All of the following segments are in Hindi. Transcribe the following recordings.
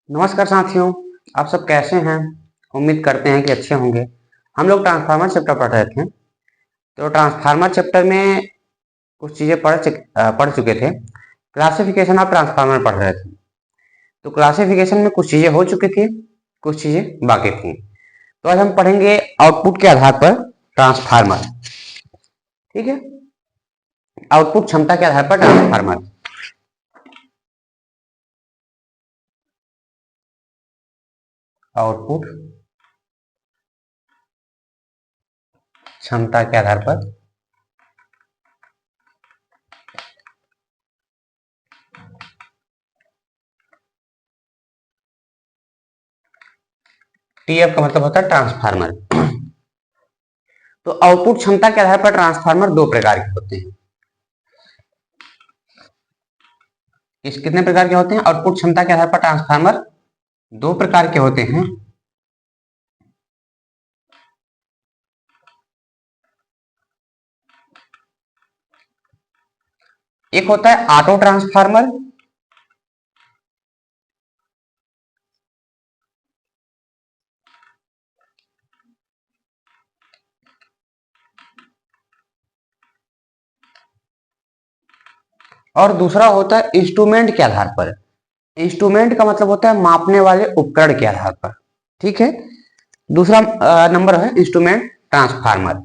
नमस्कार साथियों, आप सब कैसे हैं? उम्मीद करते हैं कि अच्छे होंगे। हम लोग ट्रांसफार्मर चैप्टर पढ़ रहे थे। तो ट्रांसफार्मर चैप्टर में कुछ चीज़ें पढ़ चुके थे। क्लासिफिकेशन ऑफ ट्रांसफार्मर पढ़ रहे थे। तो क्लासिफिकेशन में कुछ चीज़ें हो चुकी थी, कुछ चीज़ें बाकी थी। तो आज हम पढ़ेंगे आउटपुट के आधार पर ट्रांसफार्मर। ठीक है, आउटपुट क्षमता के आधार पर ट्रांसफार्मर। आउटपुट क्षमता के आधार पर टीएफ का मतलब होता है ट्रांसफार्मर। तो आउटपुट क्षमता के आधार पर ट्रांसफार्मर दो प्रकार के होते हैं। इस कितने प्रकार के होते हैं? आउटपुट क्षमता के आधार पर ट्रांसफार्मर दो प्रकार के होते हैं। एक होता है ऑटो ट्रांसफार्मर, और दूसरा होता है इंस्ट्रूमेंट के आधार पर। इंस्ट्रूमेंट का मतलब होता है मापने वाले उपकरण के आधार पर। ठीक है, दूसरा नंबर है instrument transformer.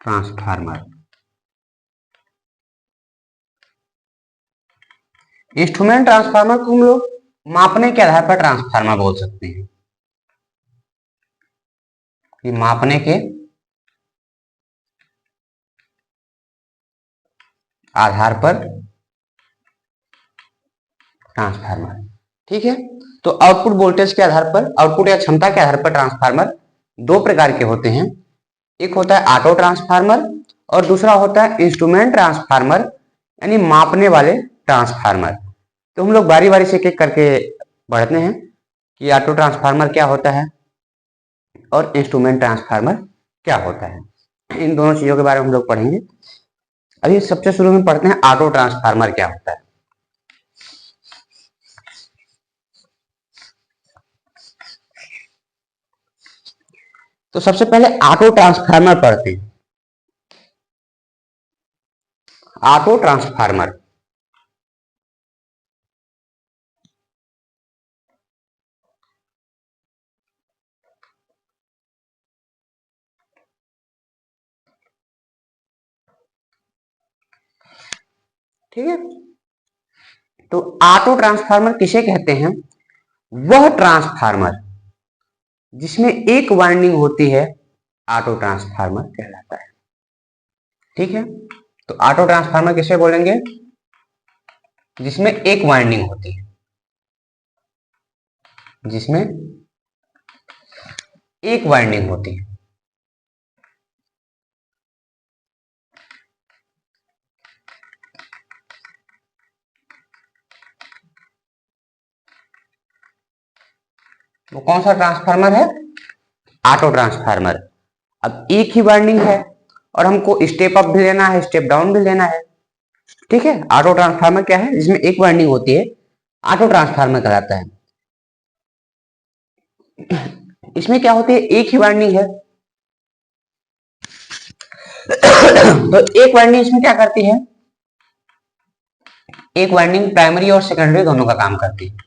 Transformer instrument transformer को हम लोग मापने के आधार पर ट्रांसफार्मर बोल सकते हैं कि मापने के आधार पर ट्रांसफार्मर। ठीक है, तो आउटपुट वोल्टेज के आधार पर, आउटपुट या क्षमता के आधार पर ट्रांसफार्मर दो प्रकार के होते हैं। एक होता है ऑटो ट्रांसफार्मर और दूसरा होता है इंस्ट्रूमेंट ट्रांसफार्मर, यानी मापने वाले ट्रांसफार्मर। तो हम लोग बारी बारी से एक एक करके बढ़ते हैं कि ऑटो ट्रांसफार्मर क्या होता है और इंस्ट्रूमेंट ट्रांसफार्मर क्या होता है। इन दोनों चीजों के बारे में हम लोग पढ़ेंगे। अभी सबसे शुरू में पढ़ते हैं ऑटो ट्रांसफार्मर क्या होता है। तो सबसे पहले ऑटो ट्रांसफार्मर पढ़ते हैं। ऑटो ट्रांसफार्मर ठीक है, तो ऑटो ट्रांसफार्मर किसे कहते हैं? वह ट्रांसफार्मर जिसमें एक वाइंडिंग होती है ऑटो ट्रांसफार्मर कहलाता है। ठीक है, तो ऑटो ट्रांसफार्मर किसे बोलेंगे? जिसमें एक वाइंडिंग होती है, जिसमें एक वाइंडिंग होती है। वो कौन सा ट्रांसफार्मर है? Auto transformer. अब एक ही वाइंडिंग है और हमको स्टेप अप भी लेना है, स्टेप डाउन भी लेना है। ठीक है, ऑटो ट्रांसफार्मर क्या है? जिसमें एक वाइंडिंग होती है, ऑटो ट्रांसफार्मर कहलाता है। इसमें क्या होती है? एक ही वाइंडिंग है। तो एक वाइंडिंग इसमें क्या करती है? एक वाइंडिंग प्राइमरी और सेकेंडरी दोनों का काम करती है।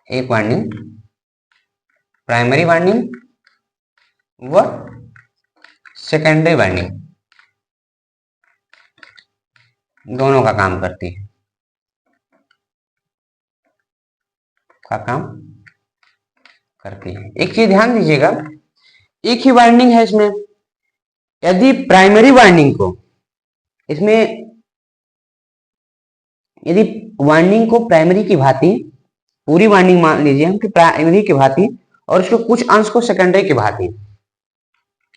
एक वाइंडिंग प्राइमरी वाइंडिंग व सेकेंडरी वाइंडिंग दोनों का काम करती है, का काम करती है। एक चीज ध्यान दीजिएगा, एक ही वाइंडिंग है इसमें। यदि प्राइमरी वाइंडिंग को इसमें, यदि वाइंडिंग को प्राइमरी की भांति, पूरी वाइंडिंग मान लीजिए हम कि प्राइमरी की भांति और इसको कुछ अंश को सेकेंडरी की भांति,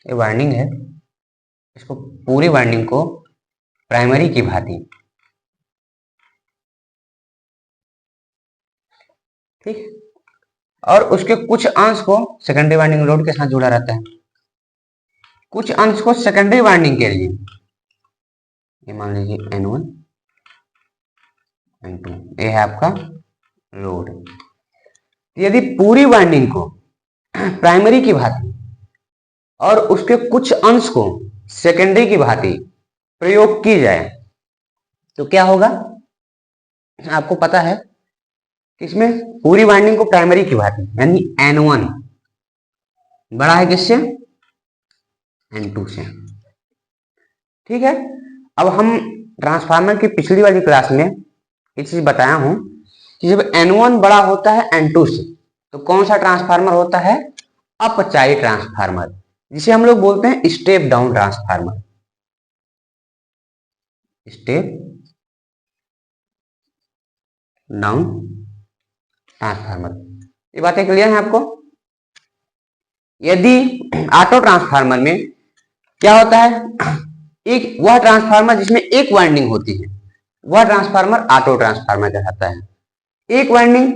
ये वाइंडिंग है, इसको पूरी वाइंडिंग को प्राइमरी की भांति, ठीक, और उसके कुछ अंश को सेकेंडरी वाइंडिंग लोड के साथ जुड़ा रहता है। कुछ अंश को सेकेंडरी वाइंडिंग के लिए, ये मान लीजिए N1 N2, ये है आपका लोड। यदि पूरी वाइंडिंग को प्राइमरी की भांति और उसके कुछ अंश को सेकेंडरी की भांति प्रयोग की जाए तो क्या होगा? आपको पता है इसमें पूरी वाइंडिंग को प्राइमरी की भांति यानी N1 बड़ा है किससे? N2 से। ठीक है। अब हम ट्रांसफार्मर की पिछली वाली क्लास में एक चीज बताया हूं कि जब N1 बड़ा होता है N2 से तो कौन सा ट्रांसफार्मर होता है? अपचायी ट्रांसफार्मर, जिसे हम लोग बोलते हैं step down transformer. Step down transformer. ये बातें क्लियर है आपको? यदि ऑटो ट्रांसफार्मर में क्या होता है, एक वह ट्रांसफार्मर जिसमें एक वाइंडिंग होती है वह ट्रांसफार्मर ऑटो ट्रांसफार्मर कहलाता है। एक वाइंडिंग,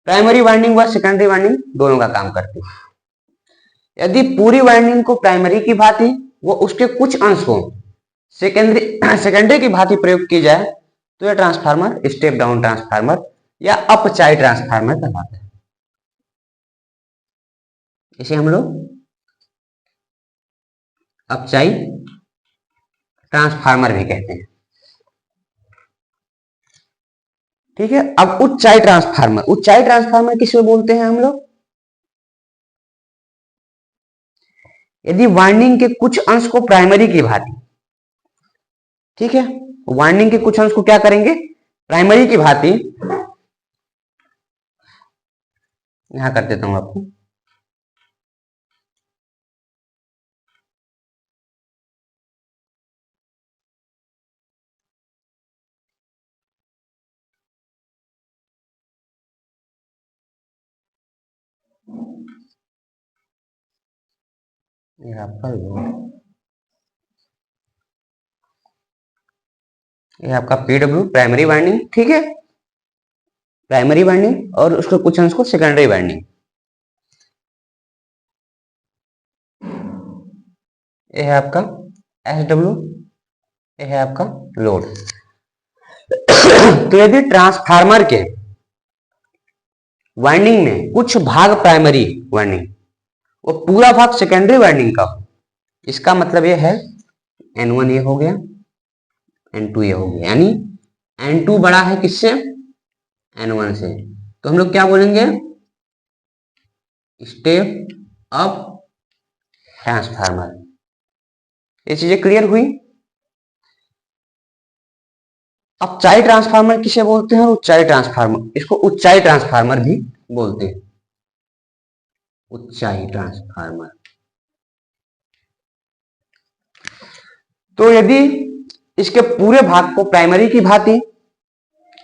प्राइमरी वाइंडिंग व सेकेंडरी वाइंडिंग दोनों का काम करती है। यदि पूरी वाइंडिंग को प्राइमरी की भांति व उसके कुछ अंश को सेकेंडरी की भांति प्रयोग की जाए तो यह ट्रांसफार्मर स्टेप डाउन ट्रांसफार्मर या अपचायी ट्रांसफार्मर कहलाता है। इसे हम लोग अपचायी ट्रांसफार्मर भी कहते हैं। ठीक है। अब उच्चाई ट्रांसफार्मर किसे बोलते हैं हम लोग? यदि वाइंडिंग के कुछ अंश को प्राइमरी की भांति, ठीक है, वाइंडिंग के कुछ अंश को क्या करेंगे? प्राइमरी की भांति, यहां कर देता हूं आपको, ये आपका लोड, ये आपका पीडब्ल्यू प्राइमरी वाइंडिंग। ठीक है, प्राइमरी वाइंडिंग और उसके कुछ अंश को सेकेंडरी वाइंडिंग। ये है आपका SW, ये है आपका लोड। तो यदि ट्रांसफार्मर के वाइंडिंग में कुछ भाग प्राइमरी वाइंडिंग वो पूरा भाग सेकेंडरी वाइंडिंग का हो, इसका मतलब ये है N1 ये हो गया, N2 ये हो गया, यानी N2 बड़ा है किससे? N1 से। तो हम लोग क्या बोलेंगे? Step up transformer. ये चीजें क्लियर हुई? अपचायी ट्रांसफार्मर किसे बोलते हैं? उच्चाई ट्रांसफार्मर, इसको उच्चाई ट्रांसफार्मर भी बोलते हैं, उच्चाई ट्रांसफार्मर। तो यदि इसके पूरे भाग को प्राइमरी की भांति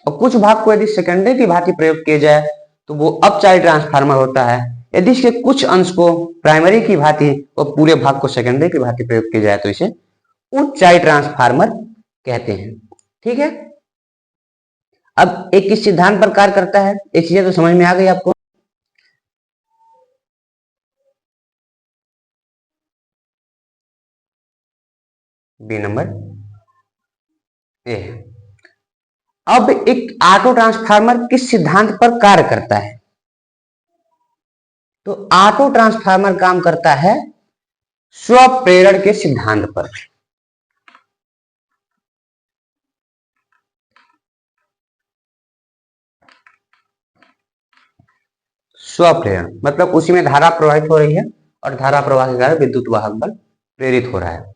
और कुछ भाग को यदि सेकेंडरी की भांति प्रयोग किया जाए तो वो अपचायी ट्रांसफार्मर होता है। यदि इसके कुछ अंश को प्राइमरी की भांति और पूरे भाग को सेकेंडरी की भांति प्रयोग किया जाए तो इसे उच्चाई ट्रांसफार्मर कहते हैं। ठीक है। अब एक किस सिद्धांत पर कार्य करता है, ये चीजें तो समझ में आ गई आपको? B number A. अब एक ऑटो ट्रांसफार्मर किस सिद्धांत पर कार्य करता है? तो ऑटो ट्रांसफार्मर काम करता है स्वप्रेरण के सिद्धांत पर। स्वप्रेरण मतलब उसी में धारा प्रवाहित हो रही है और धारा प्रवाह के कारण विद्युत वाहक बल प्रेरित हो रहा है।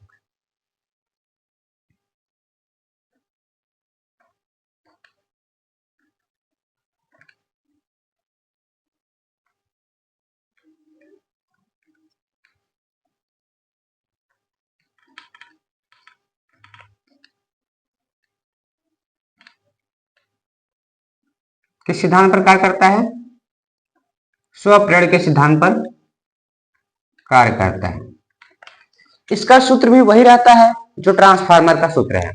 किस सिद्धांत पर कार्य करता है? स्वप्रेरण के सिद्धांत पर कार्य करता है। इसका सूत्र भी वही रहता है जो ट्रांसफार्मर का सूत्र है,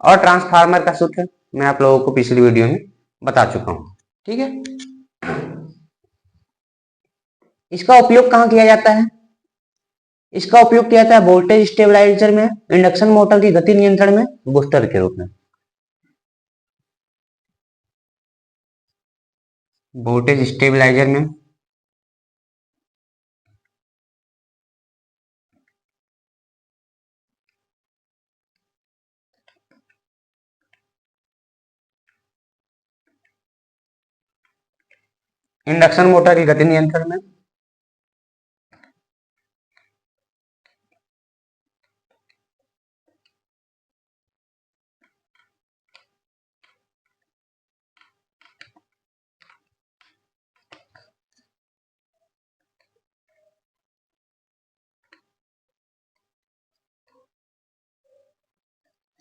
और ट्रांसफार्मर का सूत्र मैं आप लोगों को पिछली वीडियो में बता चुका हूं। ठीक है। इसका उपयोग कहाँ किया जाता है? इसका उपयोग किया जाता है वोल्टेज स्टेबलाइजर में, इंडक्शन मोटर की गति नियंत्रण में, बूस्टर के रूप में। वोल्टेज स्टेबलाइजर में, इंडक्शन मोटर की गति नियंत्रण में,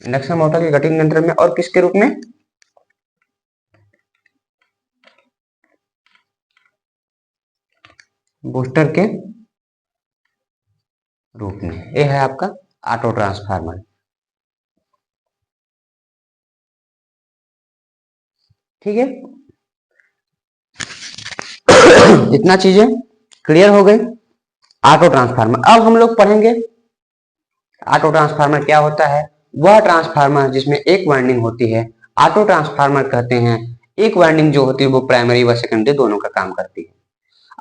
इंडक्शन मोटर की गति नियंत्रण में, और किसके रूप में? बूस्टर के रूप में। ये है आपका ऑटो ट्रांसफार्मर। ठीक है, इतना चीजें क्लियर हो गई ऑटो ट्रांसफार्मर। अब हम लोग पढ़ेंगे ऑटो ट्रांसफार्मर क्या होता है। वह ट्रांसफार्मर जिसमें एक वाइंडिंग होती है, ऑटो ट्रांसफार्मर कहते हैं। एक वाइंडिंग जो होती है वो प्राइमरी व सेकेंडरी दोनों का काम करती है।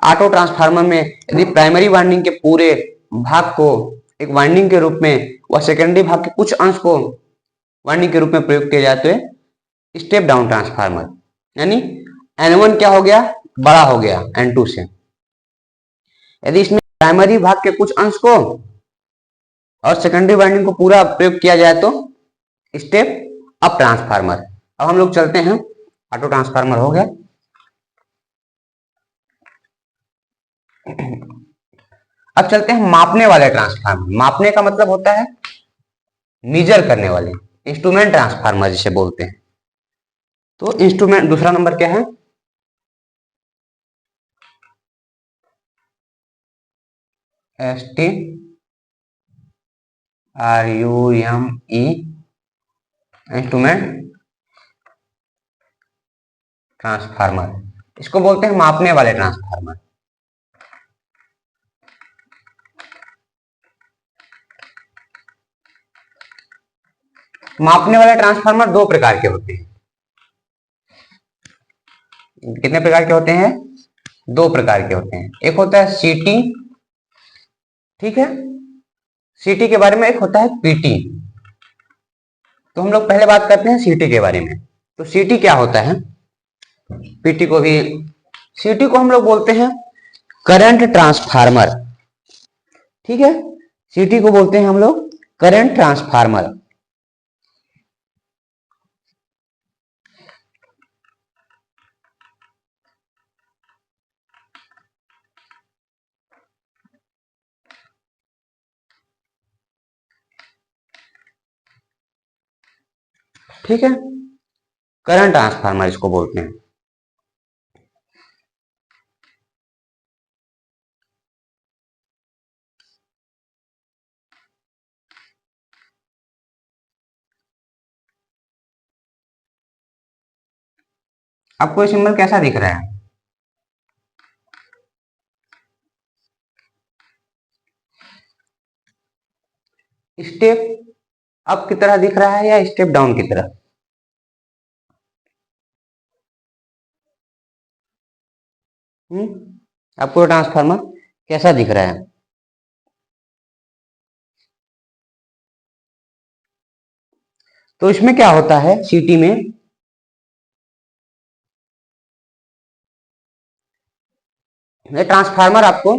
ऑटो ट्रांसफार्मर में यदि प्राइमरी वाइंडिंग के पूरे भाग को एक वाइंडिंग के रूप में व सेकेंडरी भाग के कुछ अंश को वाइंडिंग के रूप में प्रयोग किया जाता है स्टेप डाउन ट्रांसफार्मर, यानी N1 क्या हो गया? बड़ा हो गया N2 से। यदि इसमें प्राइमरी भाग के कुछ अंश को और सेकेंडरी वाइंडिंग को पूरा प्रयोग किया जाए तो स्टेप अप ट्रांसफार्मर। अब हम लोग चलते हैं, ऑटो ट्रांसफार्मर हो गया। अब चलते हैं मापने वाले ट्रांसफार्मर। मापने का मतलब होता है मेजर करने वाले, इंस्ट्रूमेंट ट्रांसफार्मर जिसे बोलते हैं। तो इंस्ट्रूमेंट दूसरा नंबर क्या है? STRUME, instrument transformer. इसको बोलते हैं मापने वाले ट्रांसफार्मर। मापने वाले ट्रांसफार्मर दो प्रकार के होते हैं। कितने प्रकार के होते हैं? दो प्रकार के होते हैं। एक होता है सीटी, ठीक है, सीटी के बारे में। एक होता है पीटी। तो हम लोग पहले बात करते हैं सीटी के बारे में। तो सीटी क्या होता है? पीटी को भी, सीटी को हम लोग बोलते हैं करंट ट्रांसफार्मर। ठीक है, सीटी को बोलते हैं हम लोग करंट ट्रांसफार्मर। ठीक है, करंट ट्रांसफार्मर इसको बोलते हैं। आपको ये सिंबल कैसा दिख रहा है? स्टेप अप की तरह दिख रहा है या स्टेप डाउन की तरह? आपको ट्रांसफार्मर कैसा दिख रहा है? तो इसमें क्या होता है सीटी में, ये ट्रांसफार्मर आपको,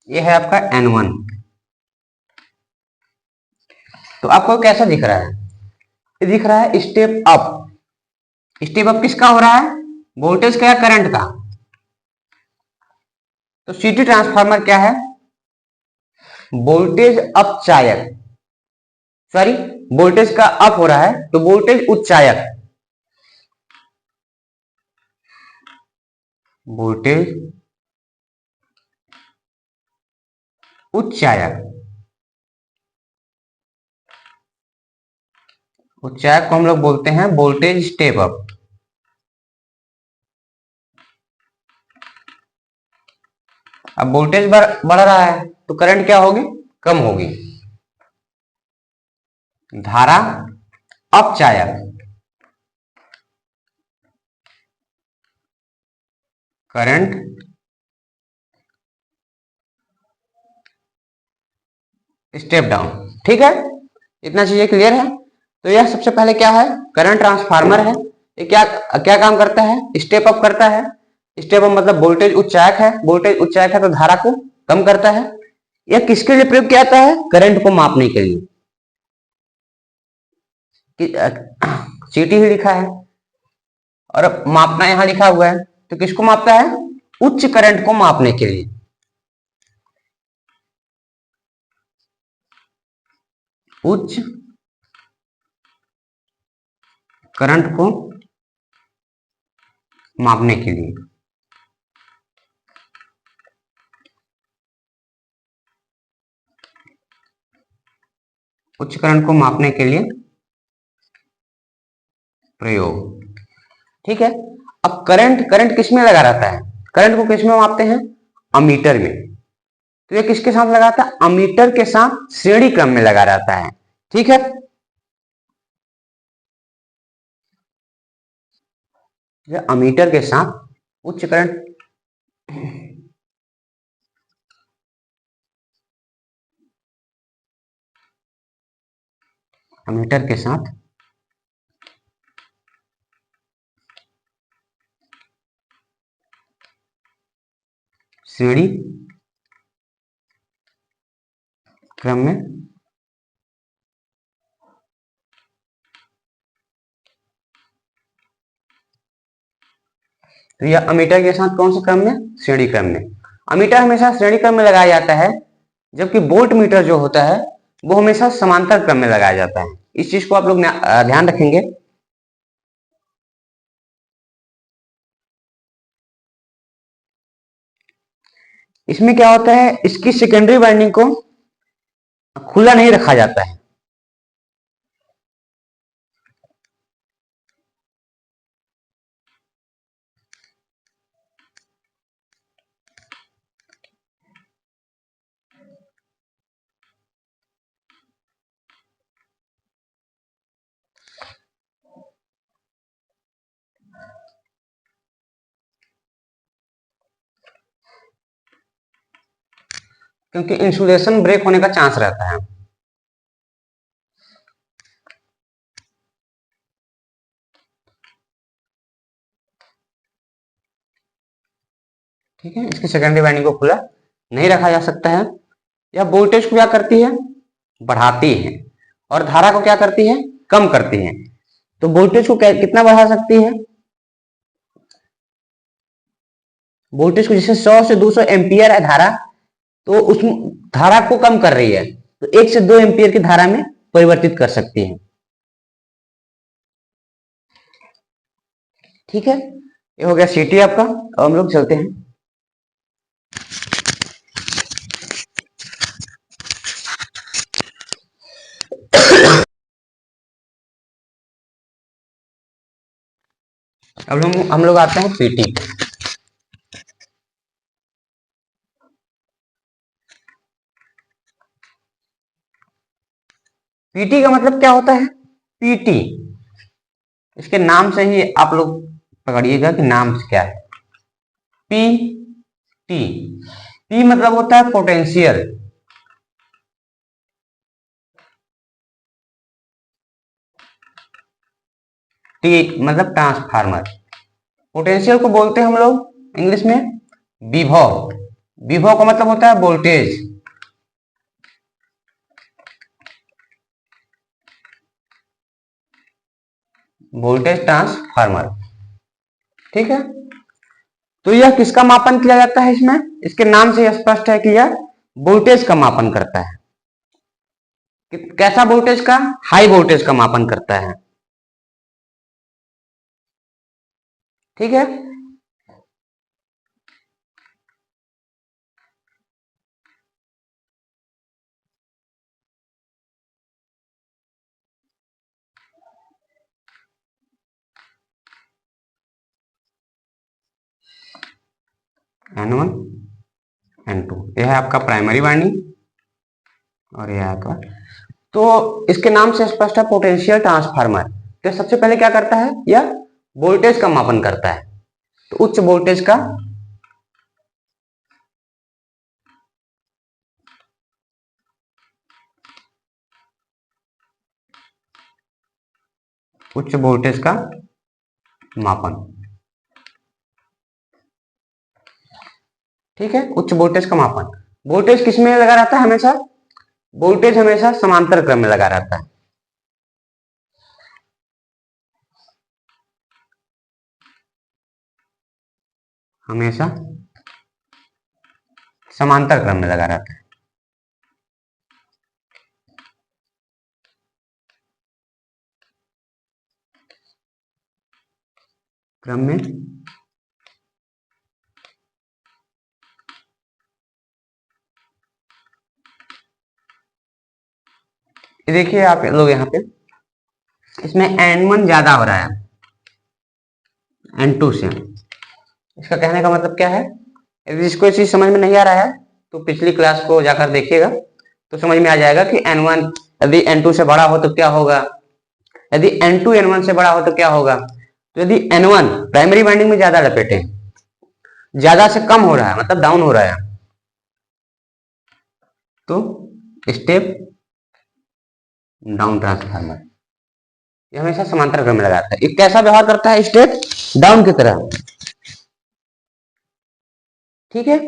ये है आपका N1। तो आपको कैसा दिख रहा है? ये दिख रहा है स्टेप अप। स्टेप अप किसका हो रहा है? वोल्टेज का या करंट का? तो सीटी ट्रांसफार्मर क्या है? वोल्टेज अपचायक, सॉरी, वोल्टेज का अप हो रहा है तो वोल्टेज उच्चायक, वोल्टेज उच्चायक। उच्चायक को हम लोग बोलते हैं वोल्टेज स्टेप अप। अब वोल्टेज बढ़ रहा है तो करंट क्या होगी, कम होगी। धारा अपचायक करंट स्टेप डाउन। ठीक है, इतना चीजें क्लियर है। तो यह सबसे पहले क्या है, करंट ट्रांसफार्मर है। ये क्या क्या काम करता है, स्टेप अप करता है। स्टेप अप मतलब वोल्टेज उच्चायक है, वोल्टेज उच्चायक है तो धारा को कम करता है। यह किसके लिए प्रयोग किया जाता है, करंट को मापने के लिए। सीटी ही लिखा है और मापना यहां लिखा हुआ है, तो किसको मापता है, उच्च करंट को मापने के लिए। उच्च करंट को मापने के लिए। उच्च करंट को मापने के लिए प्रयोग। ठीक है, अब करंट करंट किस में लगा रहता है, करंट को किस में मापते हैं, अमीटर में। तो ये किसके साथ लगा रहता है, अमीटर के साथ श्रेणी क्रम में लगा रहता है। ठीक है, ये अमीटर के साथ उच्च करंट, अमीटर के साथ श्रेणी क्रम में तो यह अमीटर के साथ कौन से क्रम में, श्रेणी क्रम में। अमीटर हमेशा श्रेणी क्रम में लगाया जाता है, जबकि वोल्ट मीटर जो होता है वो हमेशा समांतर क्रम में लगाया जाता है। इस चीज को आप लोग ध्यान रखेंगे। इसमें क्या होता है, इसकी सेकेंडरी वाइंडिंग को खुला नहीं रखा जाता है। क्योंकि इंसुलेशन ब्रेक होने का चांस रहता है। ठीक है, इसकी सेकेंडरी वाइंडिंग को खुला नहीं रखा जा सकता है। यह वोल्टेज को क्या करती है, बढ़ाती है, और धारा को क्या करती है, कम करती है। तो वोल्टेज को कितना बढ़ा सकती है, वोल्टेज को जैसे 100 से 200 एम्पियर है धारा, तो उस धारा को कम कर रही है, तो 1 से 2 एम्पियर की धारा में परिवर्तित कर सकती है। ठीक है, ये हो गया सीटी आपका। अब हम लोग चलते हैं, अब हम लोग आते हैं पीटी। पीटी का मतलब क्या होता है, पीटी, इसके नाम से ही आप लोग पकड़िएगा कि नाम क्या है। पी टी, पी मतलब होता है पोटेंशियल, टी मतलब ट्रांसफार्मर। पोटेंशियल को बोलते हैं हम लोग इंग्लिश में विभव। विभव का मतलब होता है वोल्टेज। Voltage transformer. ठीक है, तो यह किसका मापन किया जाता है, इसमें इसके नाम से यह स्पष्ट है कि यह वोल्टेज का मापन करता है। कैसा वोल्टेज का, हाई वोल्टेज का मापन करता है। ठीक है, N1 N2। यह है आपका प्राइमरी वाइंडिंग और यह आपका, तो इसके नाम से स्पष्ट है पोटेंशियल ट्रांसफार्मर। तो सबसे पहले क्या करता है, यह वोल्टेज का मापन करता है। तो उच्च वोल्टेज का मापन, ठीक है, उच्च वोल्टेज का मापन। वोल्टेज किस में लगा रहता है हमेशा, वोल्टेज हमेशा समांतर क्रम में लगा रहता है, हमेशा समांतर क्रम में लगा रहता है। क्रम में देखिए आप लोग यहाँ पे, इसमें N1 ज्यादा हो रहा है N2 से। इसका कहने का मतलब क्या है, यदि इसको ये चीज समझ में नहीं आ रहा है तो पिछली क्लास को जाकर देखिएगा तो समझ में आ जाएगा कि N1 यदि N2 से बड़ा हो तो क्या होगा, यदि N2 N1 से बड़ा हो तो क्या होगा। तो यदि N1 प्राइमरी वाइंडिंग में ज्यादा लपेटे, ज्यादा से कम हो रहा है मतलब डाउन हो रहा है, तो स्टेप डाउन ट्रांसफार्मर, ये हमेशा समांतर क्रम में लगाता है। ये कैसा व्यवहार करता है, स्टेप डाउन की तरह, ठीक है।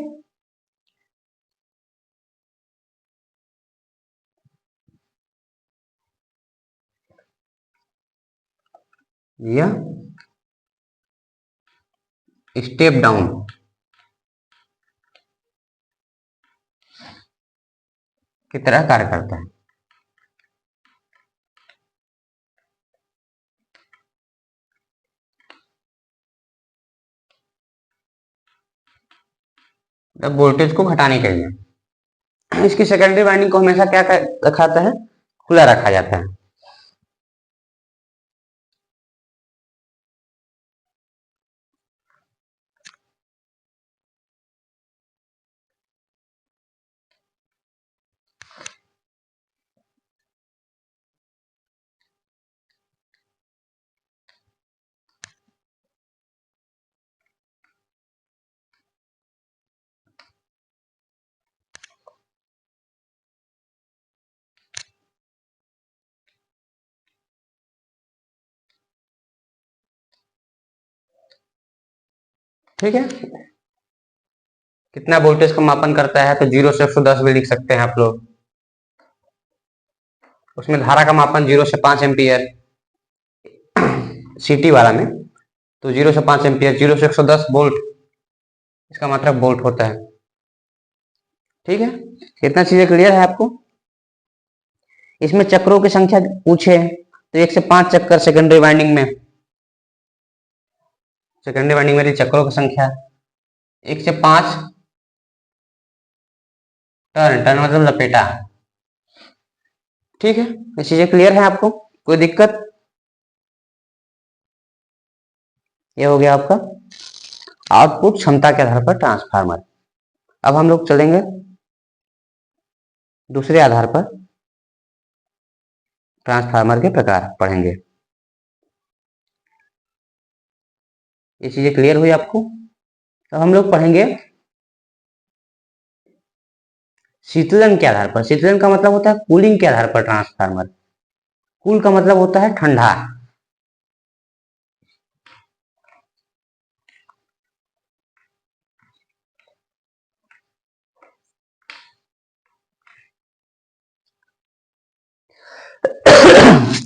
यह स्टेप डाउन की तरह कार्य करता है। अब वोल्टेज को घटाने के लिए इसकी सेकेंडरी वाइंडिंग को हमेशा क्या रखा जाता है, खुला रखा जाता है। ठीक है, कितना वोल्टेज का मापन करता है, तो 0 से 110 भी लिख सकते हैं आप लोग। उसमें धारा का मापन 0 से 5 एम्पियर, सिटी वाला में तो 0 से 5 एम्पियर, 0 से 110 वोल्ट, इसका मतलब वोल्ट होता है। ठीक है, इतना चीजें क्लियर है आपको। इसमें चक्रों की संख्या पूछे तो 1 से 5 चक्कर सेकेंडरी वाइंडिंग में, सेकेंडरी वाइंडिंग में चक्रों की संख्या 1 से 5 टर्न, टर्न मतलब लपेटा। ठीक है, ये चीजें क्लियर है आपको, कोई दिक्कत। ये हो गया आपका आउटपुट क्षमता के आधार पर ट्रांसफार्मर। अब हम लोग चलेंगे दूसरे आधार पर, ट्रांसफार्मर के प्रकार पढ़ेंगे। ये चीजें क्लियर हुई आपको। अब हम लोग पढ़ेंगे शीतलन के आधार पर। शीतलन का मतलब होता है कूलिंग के आधार पर ट्रांसफार्मर। कूल का मतलब होता है ठंडा।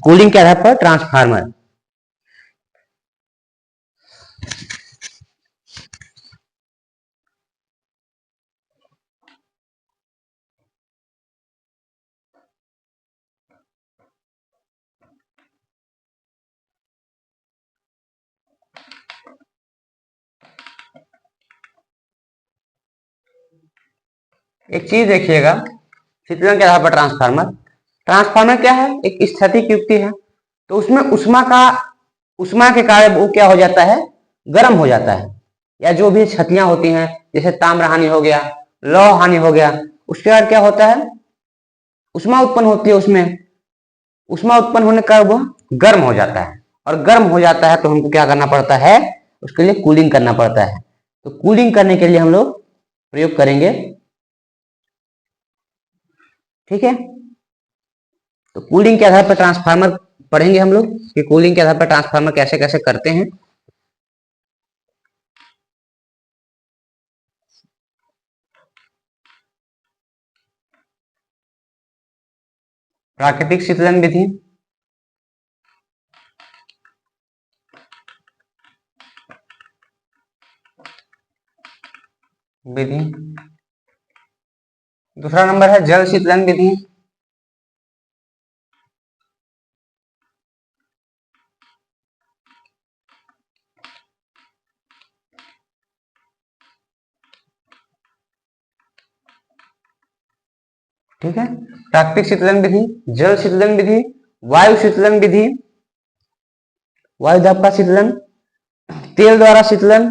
कूलिंग के आधार पर ट्रांसफार्मर। एक चीज देखिएगा, शीतलन के आधार पर ट्रांसफार्मर, ट्रांसफार्मर क्या है, एक स्थैतिक युक्ति है। तो उसमें उष्मा के कारण वो क्या हो जाता है, गर्म हो जाता है, या जो भी क्षतियां होती हैं जैसे ताम्रहानि हो गया, लौह हानि हो गया। उसके बाद क्या होता है, उष्मा उत्पन्न होती है, उसमें उष्मा उत्पन्न होने का वह गर्म हो जाता है, और गर्म हो जाता है तो हमको क्या करना पड़ता है, उसके लिए कूलिंग करना पड़ता है। तो कूलिंग करने के लिए हम लोग प्रयोग करेंगे, ठीक है। तो कूलिंग के आधार पर ट्रांसफार्मर पढ़ेंगे हम लोग कि कूलिंग के आधार पर ट्रांसफार्मर कैसे कैसे करते हैं। प्राकृतिक शीतलन विधि, विधि दूसरा नंबर है जल शीतलन विधि, ठीक है। प्राकृतिक शीतलन विधि, जल शीतलन विधि, वायु शीतलन विधि, वायु दाब का शीतलन, तेल द्वारा शीतलन,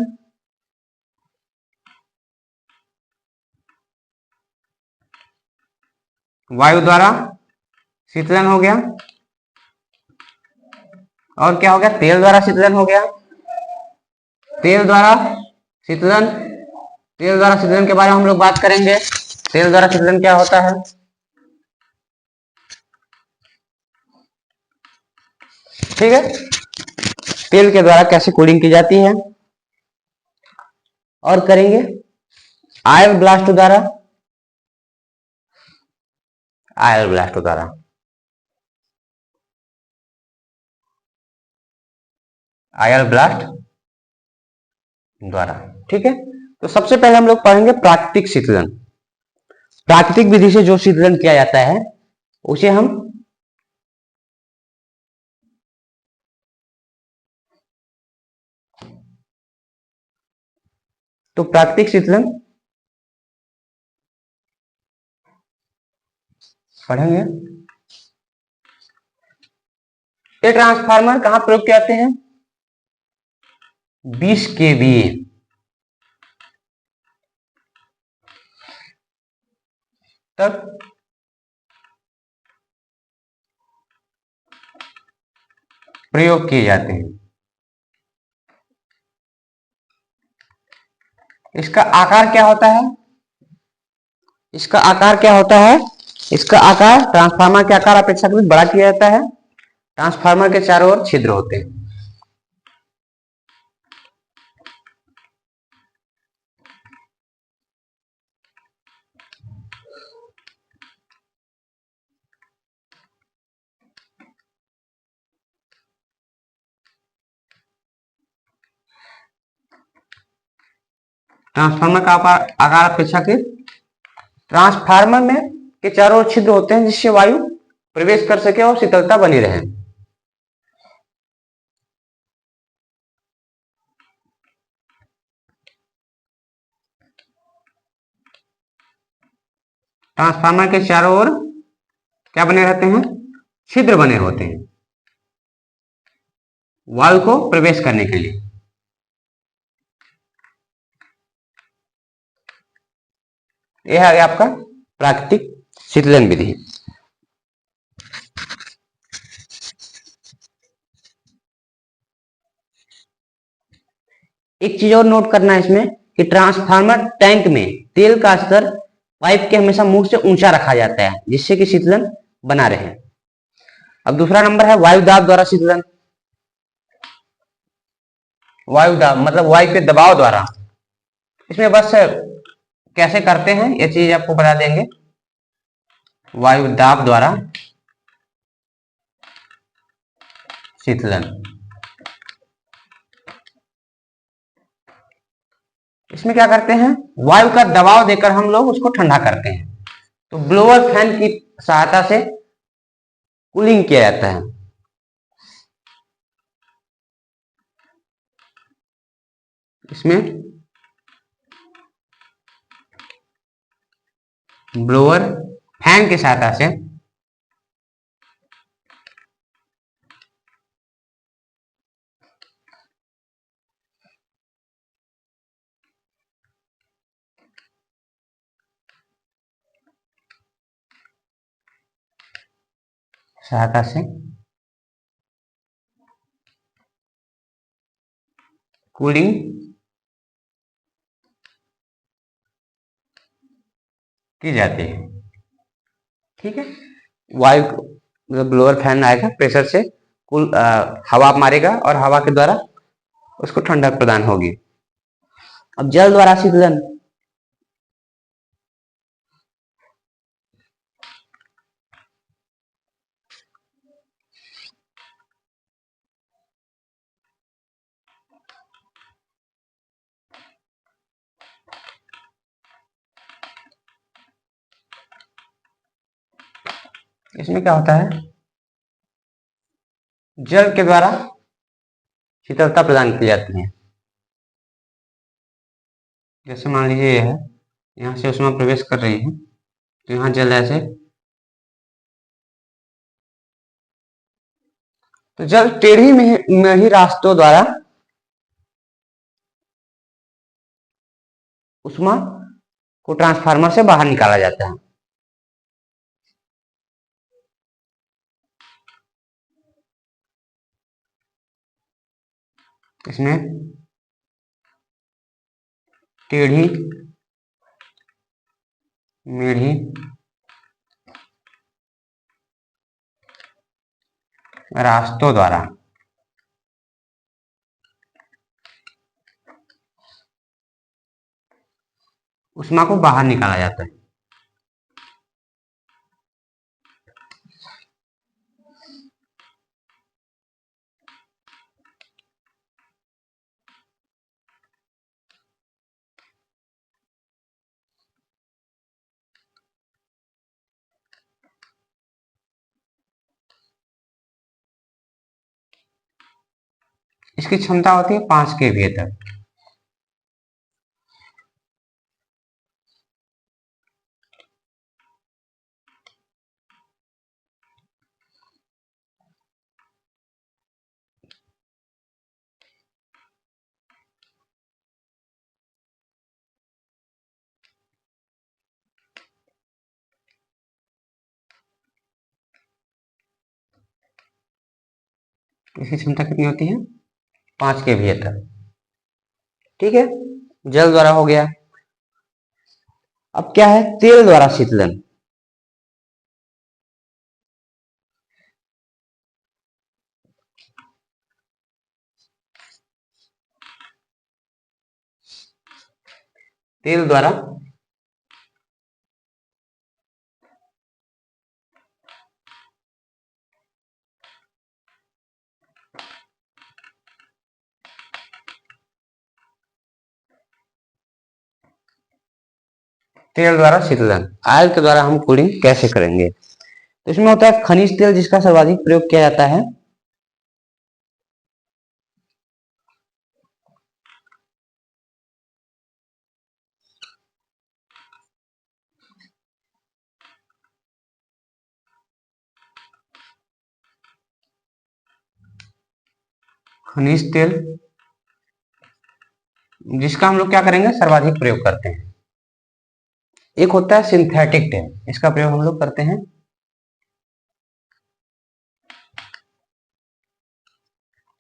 वायु द्वारा शीतलन हो गया, और क्या हो गया, तेल द्वारा शीतलन हो गया। तेल द्वारा शीतलन, तेल द्वारा शीतलन के बारे में हम लोग बात करेंगे। तेल द्वारा शीतलन क्या होता है, ठीक है। तेल के द्वारा कैसे कूलिंग की जाती है, और करेंगे आयर ब्लास्ट द्वारा, आयर ब्लास्ट द्वारा, आयर ब्लास्ट द्वारा, ठीक है। तो सबसे पहले हम लोग पढ़ेंगे प्राकृतिक शीतलन। प्राकृतिक विधि से जो शीतलन किया जाता है उसे हम तो प्राकृतिक शीतलन पढ़ेंगे। ये ट्रांसफार्मर कहां प्रयोग किए जाते हैं, 20 केवी तक प्रयोग किए जाते हैं। इसका आकार क्या होता है, इसका आकार क्या होता है, इसका आकार ट्रांसफार्मर के आकार अपेक्षाकृत बड़ा किया जाता है। ट्रांसफार्मर के चारों ओर छिद्र होते हैं। ट्रांसफार्मर का आकार अपेक्षाकृत, ट्रांसफार्मर में के चारों ओर छिद्र होते हैं जिससे वायु प्रवेश कर सके और शीतलता बनी रहे। ट्रांसफार्मर के चारों ओर क्या बने रहते हैं, छिद्र बने होते हैं वायु को प्रवेश करने के लिए। यह है आपका प्राकृतिक शीतलन विधि। एक चीज और नोट करना है इसमें कि ट्रांसफार्मर टैंक में तेल का स्तर पाइप के हमेशा मुंह से ऊंचा रखा जाता है जिससे कि शीतलन बना रहे। अब दूसरा नंबर है वायु दाब द्वारा शीतलन। वायु दाब मतलब वायु के दबाव द्वारा, इसमें बस कैसे करते हैं ये चीज आपको बता देंगे। वायु दाब द्वारा शीतलन, इसमें क्या करते हैं, वायु का दबाव देकर हम लोग उसको ठंडा करते हैं। तो ब्लोअर फैन की सहायता से कूलिंग किया जाता है। इसमें ब्लोअर फैन की सहायता से सहायता से कूलिंग की जाती है। ठीक है, वायु मतलब ब्लोअर फैन आएगा, प्रेशर से कूल हवा मारेगा और हवा के द्वारा उसको ठंडक प्रदान होगी। अब जल द्वारा शीतलन, इसमें क्या होता है, जल के द्वारा शीतलता प्रदान की जाती है। जैसे मान लीजिए यह है, यहाँ से उष्मा प्रवेश कर रही है, तो यहाँ जल ऐसे, तो जल टेढ़ी में ही रास्तों द्वारा उष्मा को ट्रांसफार्मर से बाहर निकाला जाता है। इसमें टेढ़ी मेढ़ी रास्तों द्वारा उष्मा को बाहर निकाला जाता है। इसकी क्षमता होती है 5 केवीए तक। इसकी क्षमता कितनी होती है, 5 केवीए तक। ठीक है, जल द्वारा हो गया। अब क्या है, तेल द्वारा शीतलन। तेल द्वारा तेल द्वारा शीतलन, ऑयल के द्वारा हम कूलिंग कैसे करेंगे। तो इसमें होता है खनिज तेल, जिसका सर्वाधिक प्रयोग किया जाता है। खनिज तेल जिसका हम लोग क्या करेंगे, सर्वाधिक प्रयोग करते हैं। एक होता है सिंथेटिक तेल, इसका प्रयोग हम लोग करते हैं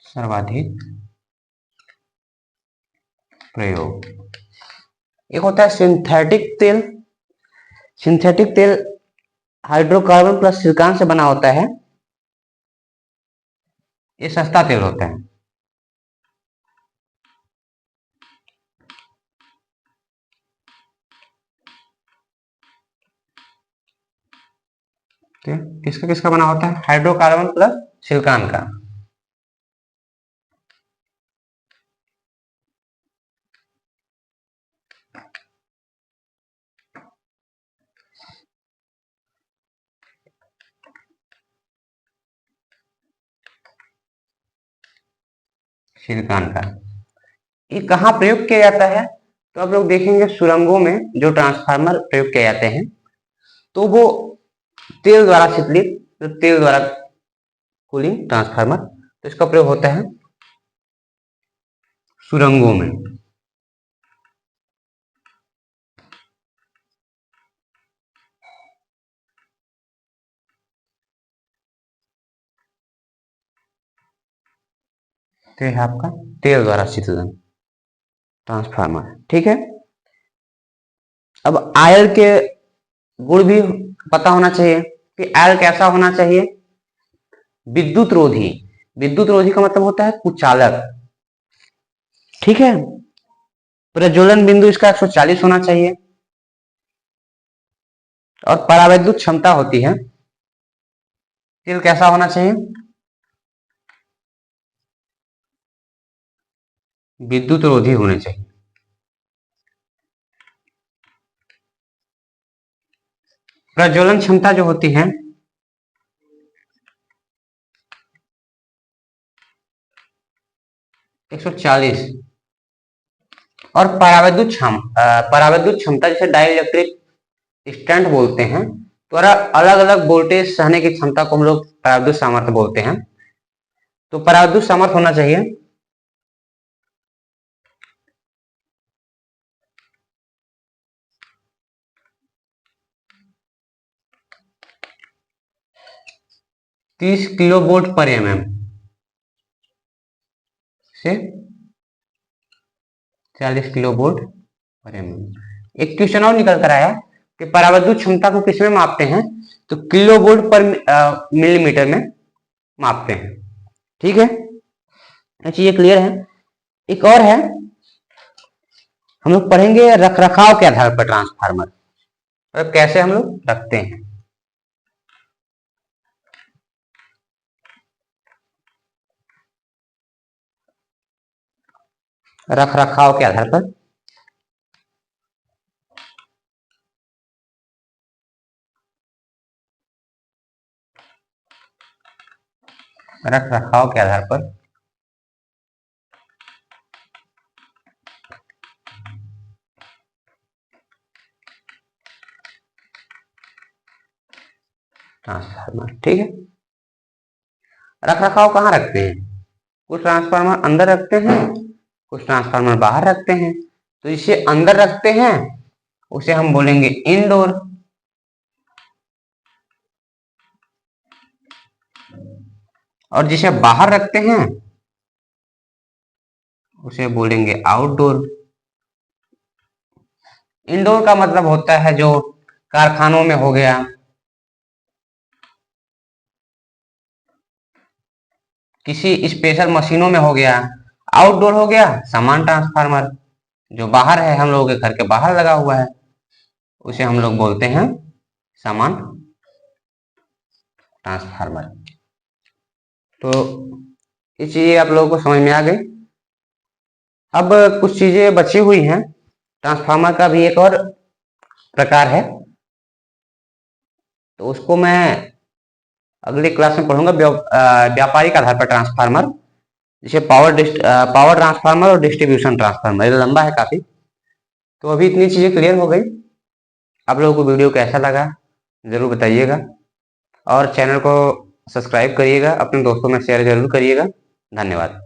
सर्वाधिक प्रयोग। एक होता है सिंथेटिक तेल। सिंथेटिक तेल हाइड्रोकार्बन प्लस सिलिकॉन से बना होता है। ये सस्ता तेल होता है। किसका किसका बना होता है, हाइड्रोकार्बन प्लस सिलिकॉन का। सिलिकॉन का ये कहाँ प्रयोग किया जाता है, तो आप लोग देखेंगे सुरंगों में जो ट्रांसफार्मर प्रयोग किए जाते हैं, तो वो तेल द्वारा शीतलित, तो तेल द्वारा कूलिंग ट्रांसफार्मर, तो इसका प्रयोग होता है सुरंगों में। तो यह आपका तेल द्वारा शीतलन ट्रांसफार्मर। ठीक है, अब आयल के गुण भी पता होना चाहिए कि आयल कैसा होना चाहिए। विद्युत रोधी, विद्युत रोधी का मतलब होता है कुचालक। ठीक है, प्रज्वलन बिंदु इसका 140 होना चाहिए और परावैद्युत क्षमता होती है, तेल कैसा होना चाहिए, विद्युत रोधी होने चाहिए। प्रज्वलन क्षमता जो होती है 140 और परावैद्युत क्षमता जैसे डाइलेक्ट्रिक स्टैंड बोलते हैं, तो अलग अलग वोल्टेज सहने की क्षमता को हम लोग परावैद्युत सामर्थ्य बोलते हैं। तो परावैद्युत सामर्थ्य होना चाहिए 30 किलो वोल्ट पर एमएम से 40 किलो वोल्ट पर एमएम। एक क्वेश्चन और निकल कर आया कि परावैद्युत क्षमता को किसमें मापते हैं, तो किलो वोल्ट पर मिलीमीटर में मापते हैं। ठीक है, ये क्लियर है। एक और है, हम लोग पढ़ेंगे रख रखाव के आधार पर ट्रांसफार्मर, और कैसे हम लोग रखते हैं। रख रखाव के आधार पर रख रखाव के आधार पर ट्रांसफार्मर। ठीक है, रख रखाव कहाँ रखते हैं, कुछ ट्रांसफार्मर अंदर रखते हैं, कुछ ट्रांसफार्मर बाहर रखते हैं। तो इसे अंदर रखते हैं उसे हम बोलेंगे इनडोर, और जिसे बाहर रखते हैं उसे बोलेंगे आउटडोर। इंडोर का मतलब होता है जो कारखानों में हो गया, किसी स्पेशल मशीनों में हो गया। आउटडोर हो गया सामान ट्रांसफार्मर, जो बाहर है, हम लोगों के घर के बाहर लगा हुआ है, उसे हम लोग बोलते हैं सामान ट्रांसफार्मर। तो ये चीजें आप लोगों को समझ में आ गई। अब कुछ चीजें बची हुई हैं, ट्रांसफार्मर का भी एक और प्रकार है, तो उसको मैं अगली क्लास में पढ़ूंगा। व्यापारिक आधार पर ट्रांसफार्मर, जैसे पावर ट्रांसफार्मर और डिस्ट्रीब्यूशन ट्रांसफार्मर, ये लंबा है काफी। तो अभी इतनी चीजें क्लियर हो गई। आप लोगों को वीडियो कैसा लगा जरूर बताइएगा, और चैनल को सब्सक्राइब करिएगा, अपने दोस्तों में शेयर जरूर करिएगा। धन्यवाद।